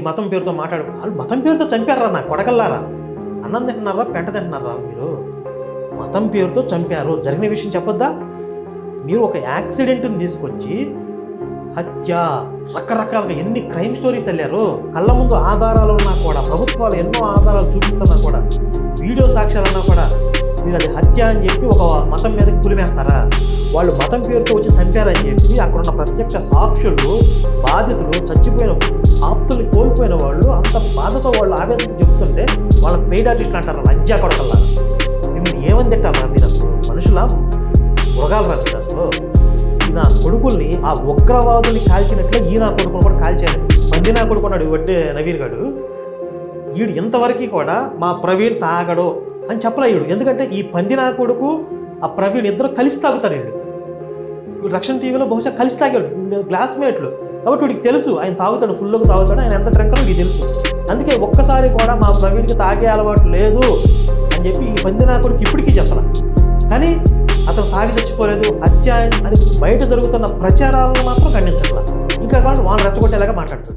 మతం పేరుతో వాళ్ళు మతం పేరుతో చంపారా నా కొడకల్లారా? అన్నం తింటున్నారా, పెంట తింటున్నారా? మీరు మతం పేరుతో చంపారు. జరిగిన విషయం చెప్పొద్దా? మీరు ఒక యాక్సిడెంట్ని తీసుకొచ్చి హత్య, రకరకాలుగా ఎన్ని క్రైమ్ స్టోరీస్ వెళ్ళారు. కళ్ళ ముందు ఆధారాలు ఉన్నా కూడా, ప్రభుత్వాలు ఎన్నో ఆధారాలు చూపిస్తున్నా కూడా, వీడియో సాక్ష్యాలన్నా కూడా మీరు అది హత్య అని చెప్పి ఒక మతం మీదకి పులిమేస్తారా? వాళ్ళు మతం పేరుతో వచ్చి చంపారని చెప్పి అక్కడున్న ప్రత్యక్ష సాక్షులు, బాధితులు, చచ్చిపోయిన ఆప్తుల్ని కోల్పోయిన వాళ్ళు అంత బాధతో వాళ్ళు ఆవేదన చెప్తుంటే వాళ్ళ పెయిడ్ ఆర్టిస్టులు అంటారు లంజా కొడకల్లా. మీరు ఏమని తింటారా? మీరు అసలు మనుషుల మృగాలరా మీరు అసలు? ఈ నా కొడుకుల్ని ఆ ఉగ్రవాదుల్ని కాల్చినట్లే ఈ నా కొడుకుని కూడా కాల్చారు. మంది నా కొడుకున్నాడు వడ్డే నవీన్ గారు. వీడు ఇంతవరకు కూడా మా ప్రవీణ్ తాగడు అని చెప్పలేడు. ఎందుకంటే ఈ పంది నా కొడుకు ఆ ప్రవీణ్ ఇద్దరు కలిసి తాగుతారు. వీడు రక్షణ టీవీలో బహుశా కలిసి తాగాడు, క్లాస్మేట్లు. కాబట్టి వీడికి తెలుసు ఆయన తాగుతాడు, ఫుల్గా తాగుతాడు, ఆయన ఎంత డ్రింకో వీడికి తెలుసు. అందుకే ఒక్కసారి కూడా మా ప్రవీణ్కి తాగే అలవాటు లేదు అని చెప్పి ఈ పంది నా కొడుకు ఇప్పటికీ చెప్పాల. కానీ అతను తాగి చచ్చిపోలేదు, హత్య అని బయట జరుగుతున్న ప్రచారాలను మాత్రం ఖండించాల. ఇంకా కావాలి వాళ్ళని రెచ్చగొట్టేలాగా మాట్లాడుతుంది.